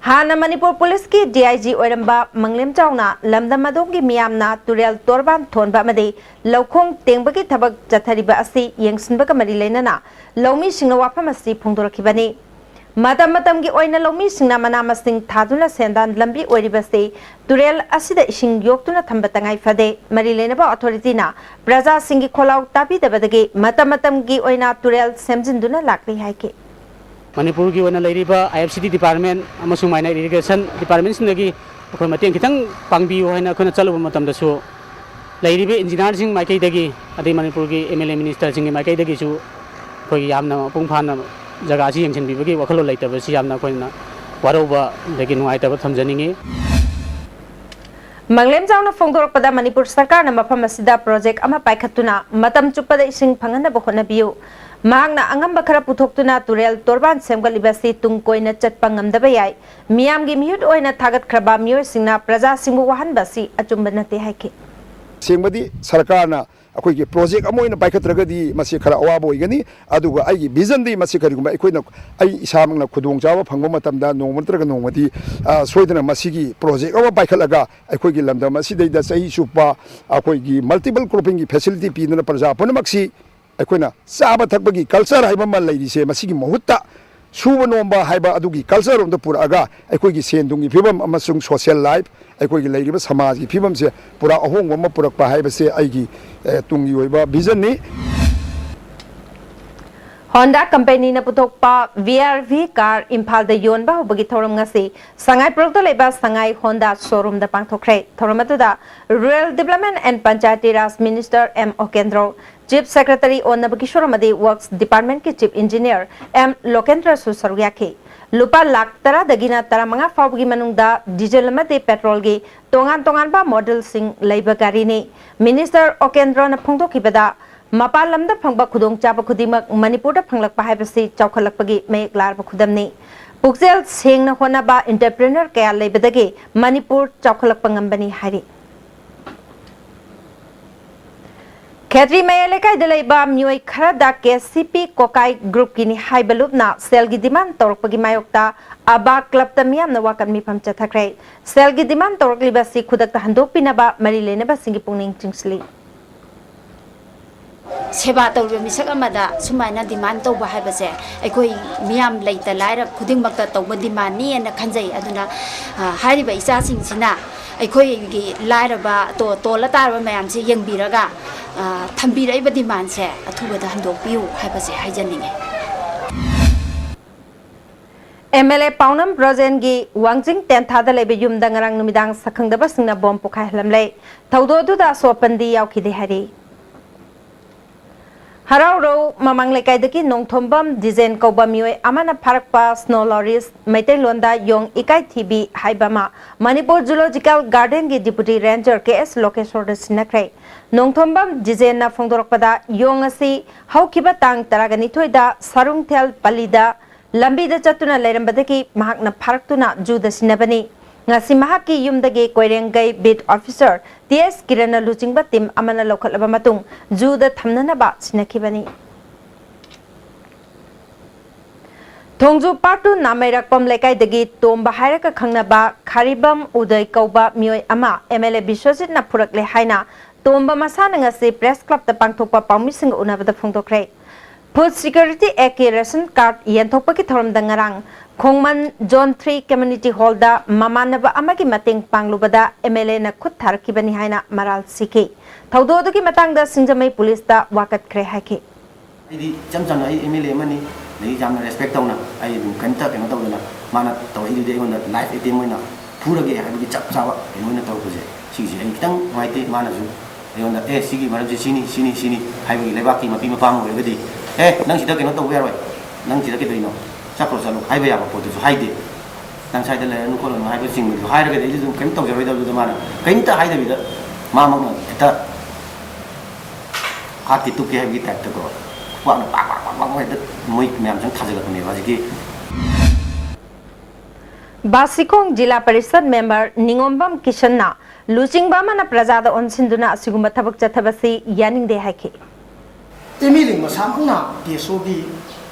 हाना मणिपुर पुलिस की DIG ओरंबा मंगलेम चावना लमदम मदोंगी मियामना तुरेल तोरबान थोनबा मदे लौखोंग तेंबगी थबक जथरिबा असी यंगसिनबगा मरी लेनना लौमी सिंगना वाफम असी फोंदोरखिबनी मतम मतम की ओइना लौमी सिंगना मना मसिंग थादुना सेंदान लंबी ओरिबसे तुरेल असिदा इसिंग योक्तुना थंबा तंगाई फदे मरी लेनबा अथॉरिटीना प्रजा सिंगी खोलाव ताबीदबदगी मतम मतम की ओइना तुरेल सेमजिनदुना लाकली हाइके मणिपुर की ओइना लेरिबा IFCD डिपार्टमेंट अमसुंग माइनर इरिगेशन डिपार्टमेंट सिंदगी अखोय मतेंग खितंग पांगबियो हाइना अखोना चलुबा मतमदसु लेरिबे इंजीनियर सिंग माइकैदगी अदे मणिपुर की MLA मिनिस्टर सिंग माइकैदगी सु अखोय यामना पुंग फाना जगह से यंगसिनबीबगी वखलो लेतबसी यामना कोइना वारोबा दगी नुआइतब थमजनिंगे मंगलेम जावना फोंदोरपदा मणिपुर सरकार न मफम असिदा प्रोजेक्ट अमा पाइखतुना मतम चुपदा इसिंग फंगनब होनबियु मांगना अंगम खरा पुथोक्तुना तुरेल तोरबान सेमगलिबसी तुंग कोइना चटपा ngamdaba याय मियामगी मिहुत ओइना थागत खरबा मियोय सिंगना प्रजा सिंगु वहनबसी अचुंब नते हाइके सेंगबदी सरकार ना अखोई के प्रोजेक्ट अमोइना पाइखत्रगदी मसे खरा अवाब ओइगनी अदुगा आइगी विजन दी मसे करिगुमा अखोइना आई इसामंगना खुदोंग चाव फंगबा मतमदा नोंमत्रग नोंमदी सोइदना मसिगी प्रोजेक्ट अवा पाइखलगा अखोइगी लमदम असिदैदा सही सुपा अखोइगी मल्टीपल क्रॉपिंग की फैसिलिटी पीदना प्रजा पुनमक्सी अखोइना चाबा थकबगी कल्चर हाइबा मा लैरिसे मसिगी महुत्ता सूब नोंबा हाइबा अदुगी कल्चर रोम पुरागा अखोइगी सेंदुंगी फिबम अमसुंग सोशल लाइफ अखोइगी लैरिबा समाज की फिबम से पूरा अहोंग अमा पुरकपा हाइबसे आइगी तुंगी ओइबा विजन नि Honda company na putokpa VRV car Impal da yonba hobagi thorom ngasi sangai prokto leba sangai Honda showroom da pangthokre thoromatu da Rural Development and Panchayati Raj Minister M Okendro Chief Secretary Onnabagi Shoromadi Works Department ki Chief Engineer M Lokendra Susaruyake lupa lakh tara dagina tara manga fawgi manungda diesel mate petrol gi tongan ba model sing leiba gari ni Minister Okendro na phongdokibada मपाल लमदा फंगबा खुदोंग चाबा खुदिमक मणिपुर फंगलकपा हाइबसी चौखलकपगी मेक लारबा खुदमनी पुक्सेल सेंगना होनाबा एंटरप्रेन्योर कया लेबदगी मणिपुर चौखलकपा ngambani हारि खेत्री मयलेकाय दलेबा म्योय खरादा KCP कोकाई ग्रुप किनी हाइबलुबना सेलगी डिमांड तोरकपगी मायोक्ता अबा क्लब तमियाम न वाकन मिफम चथखरे सेलगी डिमांड तोरकलिबासी खुदकता हंदोपिनाबा मरी लेनबा सिंगी पुंगनिंग चिंगसली सेवा तौर मिसक अमदा सुमाइना डिमांड तौब हाइबसे अखोई मियाम लेता लाइर खुदिंगमक्ता तौब डिमांड नि एना खंजै अदुना हारिबा इचासिंगसिना अखोई गी लाइरबा तो तोला तारबा मयाम से यंगबिरगा थंबिरैबा डिमांड से अथुबदा हंदोकपियु हाइबसे हाइजनिंगे MLA Paunam Brojen gi Wangjing Tenthada lebe yumda ngarang numidang sakhangdaba singna bom pokhai hlamle thaudo da sopandi yaukide hari हराउरो ममांग लेकाइदकी नोंथोंबम डिजाइन कौबा मियोय अमाना फारकपा स्नो लॉरीज मैते लोंदा योंग इकाई थीबी हाइबामा मणिपुर जूलॉजिकल गार्डन की डिप्यूटी रेंजर KS लोकेश्वर सिनखरे नोंथोंबम डिजाइन ना फोंदोरकपदा योंग असि हौखिबा तांग तरागनी थोइदा सारुंगथेल पल्लीदा लंबीदा चतुना लेरंबदकी महाकना फारकतुना जूदा सिनबनी ngasi mahaki yumdagi koirengai beat officer TS Kirana luchingba team amana lokhalaba matung juda thamnanaba sinakibani Thongju partu namairakpam lekai dagi tomba hairaka khangnaba kharibam uday kauba mioy ama MLA Biswajit na purakle haina tomba masana ngasi press club ta pangthokpa pawmising unabada phongdokre Food Security Act ration card yenthokpa ki thoram dangarang Khongman zone 3 community hall दा ममानबा अमगी मतेंग पांगलुबदा MLA ना खुद थारकिबनी हाइना moral सिके थौदोदो की मतंगदा सिंजमई police दा वाकत खरे हाके इदी चमचम आई MLA money नै जामना respect तौना आई दुम कंता केनो तौदना माना तौई दुदे होना लाइफ एटीएम मोइना फुरगे हाबगी चप चावा एनोइना तौबजे सिगि आई खितंग माइते मानाजु एयोना ए सिगि मरजि सिनी हाबगी लेबाकी मपी मपाम होयगदी ए नंग सिदा केनो तौबे यारoi नंग सिदा के दोइनो चक्रो चलो हाइबे याबा पोतुसु हाइदे नंग साइड ले नु कोलो हाइबे सिंगु हाइरगे दे इदु केन तौजरोइ दबु माना केनता हाइदबिदा मामगना एता हाति तुके हाइबगी टाइप तको वाना पाक हेद मोइ म्याम जंग थाजगतने बाजिकी बासिकोंग जिला परिषद मेंबर निंगोंबम किशनना लुचिंगबा माना प्रजादा ओनसिंदुना असिगुम्बा थबक चथबसी यानिंगदे हाइखे एमिलिंग मसामुना DSO की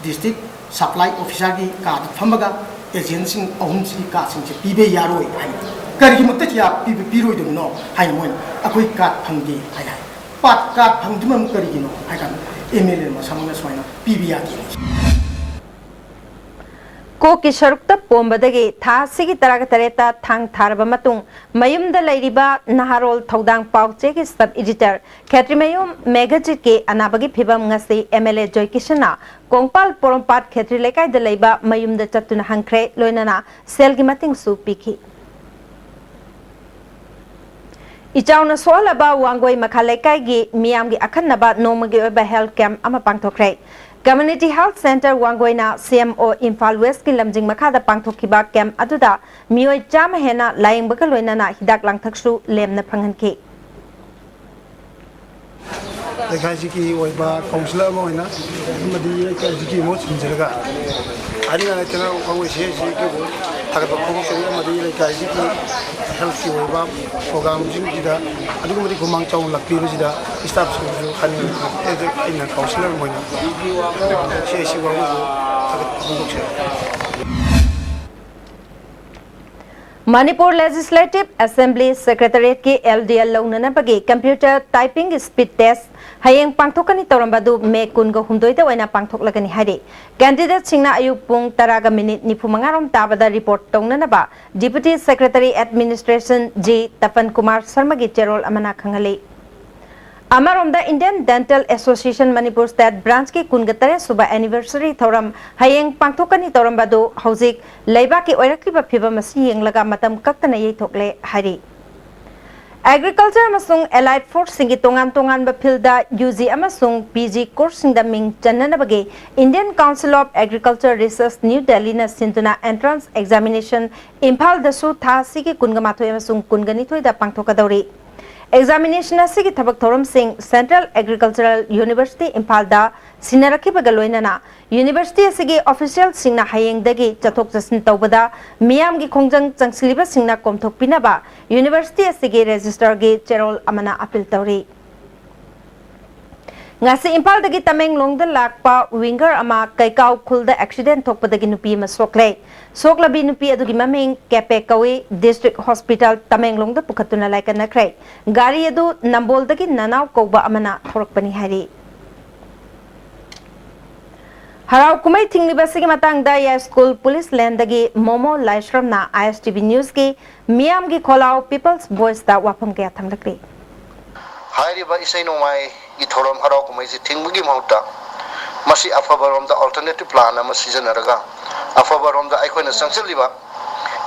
डिस्ट्रिक्ट सप्लाई ऑफिसर की कार्ड फमगा एजेंसिंग अहुमसी कार्ड से पीबे यारोय हाय करिगी मत या पीबे पीरोय दुनो हाय मोय अकोई कार्ड फंगे हाय पाट कार्ड फंगदुम करिगी नो हाय का एमिलिंग मसामुना सोयना पीबे यागी को की सरुक्ता पोंबदगे था सिगी तरागा तरेता थांग थारबा मतुंग मयुमदा लैरिबा नहारोल थौदांग पाउचे के सब एडिटर खेत्रिमयुम मेगाजिट के अनाबगी फिबम ngasi MLA Joy Kishana Kongpal Porompat Khetri Leikai द लैबा मयुमदा चतुना हंख्रे लोइनाना सेल की मतिंग सु पिखी इचाउना सोलबा वांगोय मखा लेकाय गी मियाम गी अखन्नबा नोमगी ओबा हेल्थ कैंप अमा पांगथोख्रे Community Health Center Wangoina CMO Imphal West ki lamjing makhada pangthokiba camp aduda mioi chama hena laing baka loinana hidak langthaksu lemna phanghanki लेखाई जी की ओइबा काउंसिलर म होइना मदि लेखाई जी की मो छिनजरगा आनी ना तना कांगो से जी की थागत बखो से मदि लेखाई जी की हेल्थ की ओइबा प्रोग्राम जिन जिदा अदुग मदि गुमांग चाउ लक्पी जिदा स्टाफ सु खानी इन काउंसिलर म होइना से वांगो थागत बखो से Manipur Legislative Assembly Secretariat के LDL लौनना बगे कंप्यूटर टाइपिंग स्पीड टेस्ट हयेंग पांगथोकनी तौरंबादु मे कुनगो हुमदोइदा ओइना पांगथोकलगनी हारे कैंडिडेट सिंगना अयुक पुंग 10 मिनिट 95 ताबदा रिपोर्ट तौननबा deputy secretary administration G Tapan Kumar Sharma की चेरोल अमना खंगले अमरोमदा Indian dental association Manipur state branch के कुनगतरे सुबह एनिवर्सरी थौरम हयेंग पांगथोकनी तौरंबादु हौजिक लैबा की ओइरक्लिबा फिबम असि येंगलगा मतम कक्तना येथोकले हारि एग्रीकल्चर अमसुंग एलाइड फोर्स सिंगी तोंगान तोंगान बफिल्दा UG अमसुंग PG कोर्स सिंग द मिंग चन्ननबगे Indian council of agriculture research new Delhi न सिंतुना एंट्रेंस एग्जामिनेशन इंफाल दसु था सिगी कुनगमाथोय अमसुंग कुनगनिथोय द पांगथोकदौरी एग्जामिनेशन असिगी थबक थौरम सिंग सेंट्रल एग्रीकल्चरल यूनिवर्सिटी इंफाल दा सिनरखिबगा लोइनना यूनिवर्सिटी असिगी ऑफिशियल सिंगना हयेंगदगी चथोक चसिन तौबदा मियामगी खोंजंग चंगसिलिबा सिंगना कोमथोकपिनबा यूनिवर्सिटी असिगी रजिस्ट्रार गी चेरोल अमना appeal तौरी ngasi impal dagi tamenglong da lakpa winger ama kaikau khulda accident thokpadagi nupi ma sokle soklabi nupi adugi maming kepe kawi district hospital tamenglong da pukhatuna laikana krai gari adu nambol dagi nanaw koba amana thorakpani hari harau kumai thingli basigi matang da ya school police land dagi momo laishram na ISTV news ki miam gi kholao people's voice da wapam ke thamlakri हाइरिबा इसै नोमाय गी theorem हराव कुमै जि थिंगबुगी माउता मसी अफबरोम दा alternative plan अमा सिजनरगा अफबरोम दा आइखोना संगसलिबा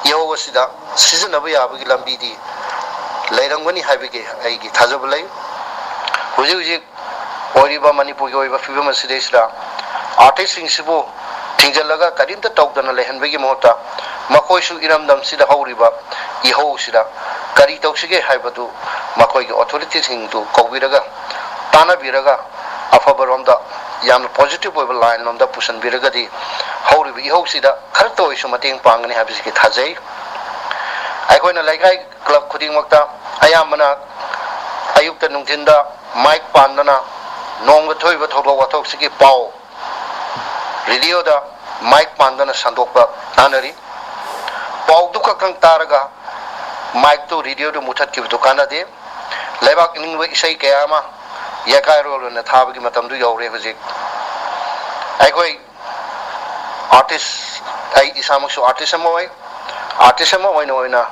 योवसिदा सिजनबा याबगी लंबीदी लैरंगनी हाइबगे आइगी थाजबलै हुजि हुजि ओरिबा मणिपुर गी ओइबा फिबम सिदेसरा artist सिंगसिबो थिंजलगा करिंता तौदना लेहनबगी Mota मखोइसु इरमदम सिदा हौरिबा इहोसिदा करी तौसिगे हाइबदु मखोइगी अथॉरिटी सिंगदु कौबिरगा तानाबिरगा अफबरोमदा याम पॉजिटिव ओइबा लाइन लोमदा पुसनबिरगदी हौरिबि इहोसिदा खरतो ओइसु मतेंग पांगनी हाबिसके थाजै आइखोइना लाइकाई क्लब खुदिंगमक्ता अयामना अयुक्ता नुंथिंदा माइक पांदना नोंग थोइबा थोबा वाथोक्सिगे पाओ रेडियोदा माइक पांदना संदोकबा तानरी पाउ दुख कंग तारगा माइक तो रेडियो तो मुथत की दुकान दे लेबाक निंग इसै कयामा यकाय रोल न थाबगी मतम दु you're हजिक आइखोय artist I इसामसु artist Amo ओइना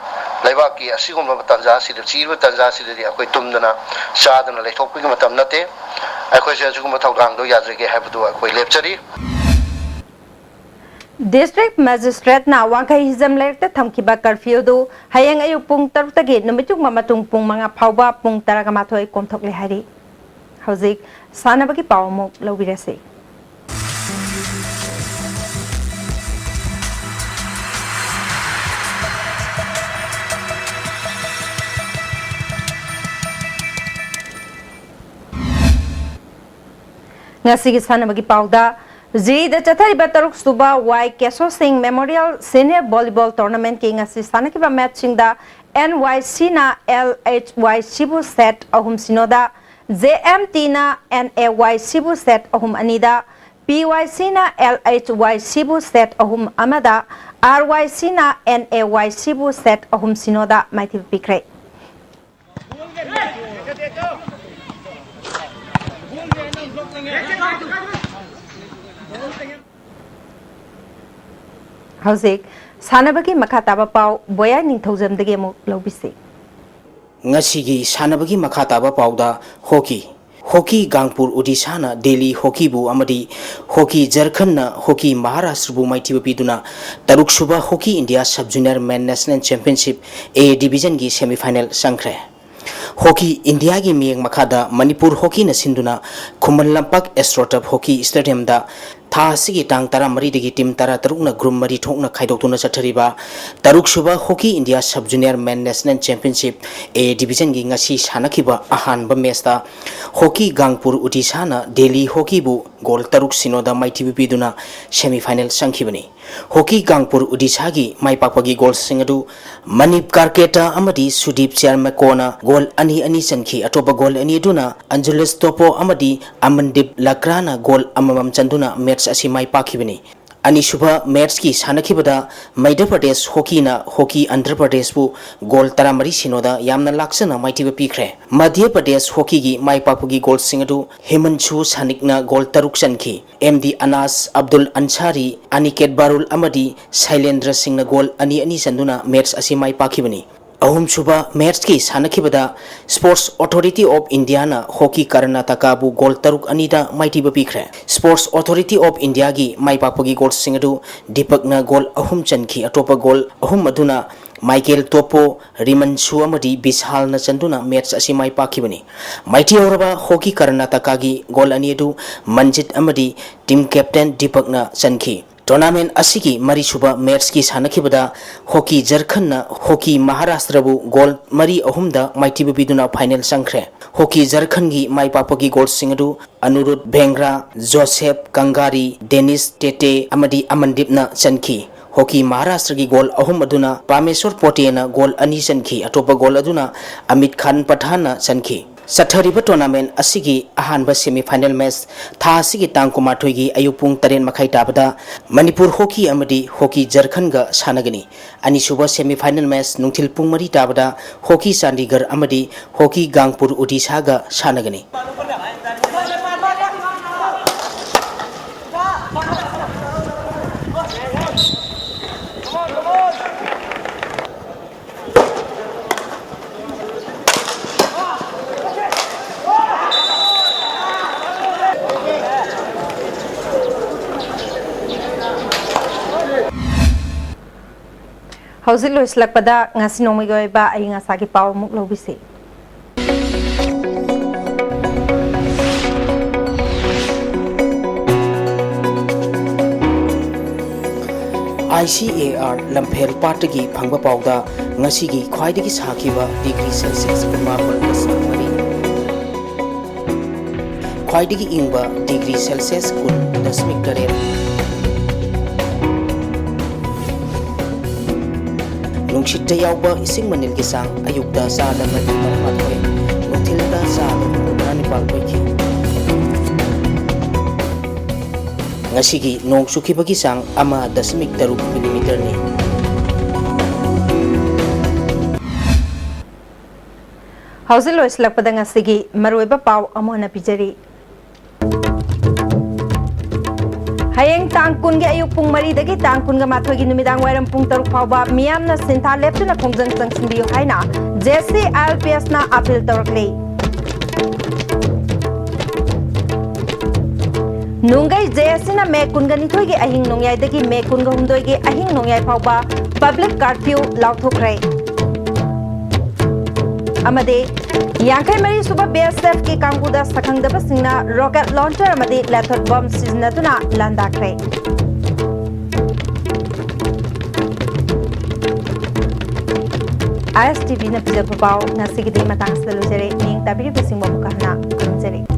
लेबाक की असिगुम तंजा सिद चीरब तंजा सिदि अखोय तुमदना चादना लेथोकपगी मतम नते अखोय से जुगुम थौदांग दो याजगे हाबदु अखोय लेपचरी District Magistrate na wangkai hizam lerta thamkiba curfew do hayang ayu pung tarutagi namituk mamatung pung mga phauba pung taraga mathoi komthokle hari hauzik sanabagi pawmok lobirase ngasigi sanabagi pawda Ji the Chathariba Taruk Suba Y Keso Singh Memorial Senior Volleyball Tournament King Assistanakiba matching the NYC na LHY Shibu set ahum sinoda JMT na NAY Shibu set ahum anida PYC na LHY Shibu set ahum amada RYC na NAY Shibu set ahum sinoda Mighty Pikre. Hauzik sanabagi makataba pau boya ningthaujam dege mo lobisi ngasigi sanabagi makataba pauda hockey gangpur odisha na delhi hockey bu amadi hockey jharkhand na hockey maharashtra bu maithiba piduna taruk suba hockey india sub junior men national championship A division gi semi final sangkhre hockey india gi miyeng makada manipur hockey na sinduna khuman lampak astrotop hockey stadium da tha sigi tang tara mari degi team tara taruk na group mari thokna khaidokuna chathariba taruk suba hockey india sub junior men national championship A division gi ngasi sanakiba ahan ba match ta hockey gangpur odisha na delhi hockey bu goal taruk sinoda maithibi piduna semi final sangkhibani hockey gangpur odisha gi maipakpagi goal singadu manip karketa amadi sudip charmakona goal ani sankhi atoba goal ani duna angeles topo amadi amandip lakrana goal amamam chanduna match asi mai pakhibani ani suba match ki sanakibada Madhya Pradesh hockey na hockey Andhra Pradesh bu goal taramari sinoda yamna laksana maitiba pikre Madhya Pradesh hockey gi mai papugi goal singadu Himanshu Sanikna goal taruk sankhi MD Anas Abdul Ansari Aniket Barul amadi Shailendra Singh na goal ani sanduna match asi mai pakhibani ahum suba match ki sanakibada Sports Authority of India na hockey Karnataka bu goal taruk anida maitiba pikre Sports Authority of India gi mai papagi goal singadu Deepak na goal ahum chankhi atopa goal ahum aduna Michael Topo Rimanshu amadi Bishal na chanduna match asi mai pakhibani maiti auraba hockey Karnataka gi goal ani adu Manjit amadi team captain Deepak na chankhi tournament asigi mari suba match ki sanakibada hockey Jharkhand na hockey Maharashtra bu goal mari ahumda maitiba biduna final sangkhre hockey Jharkhand gi mai papagi goal singadu Anurud Bhengra Joseph Kangari Dennis Tete amadi Amandip na chankhi hockey Maharashtra gi goal ahum aduna Pameswar Pote na goal ani chankhi atopa goal aduna Amit Khan Pathan na chankhi Sathariba tournament asigi ahanba semi final match tha asigi tang kumathoi gi ayupung taren makhai tabada Manipur hockey amadi hockey Jharkhand ga sanagani ani suba semi final match nungthil pung mari tabada hockey Chandigarh amadi hockey Gangpur Odisha ga sanagani Hauzik loislakpada ngasi nomai goi ba ai ngasagi pau muk lobisi ICAR Lamphel Patagi Phangba Pauda ngasigi khwaidagi sakhiba degree Celsius kumapal mari khwaidagi ingba degree Celsius kun dasmik taren nungshita yauba ising manil gisang ayukda sa laman marapatoy nungtilda sa nanipal koiki ngasigi nong sukibagi sang ama dasmik taruk millimeter ni Hauzik loislakpada ngasigi maruiba pau amona pijari Hayeng tangkun ge ayuk pung mari dagi tangkun ga mathoi gi numidang wairam pung taruk phawba miyamna sintha leptuna khongjang changsinbiyo haina JC ILPS na appeal tawrakle nungai JC na me kunga nithoi gi ahing nongyai dagi me kunga humdoi gi ahing nongyai phawba public curfew lauthokre amade Yankai Mari Suba BSF ki Kanguda Sakangdaba Singna rocket launcher amadi lethal bomb siznatuna landakre ISTV na pijapapao na sigidi matang salujare ning tabiri bising bomukahna kanjare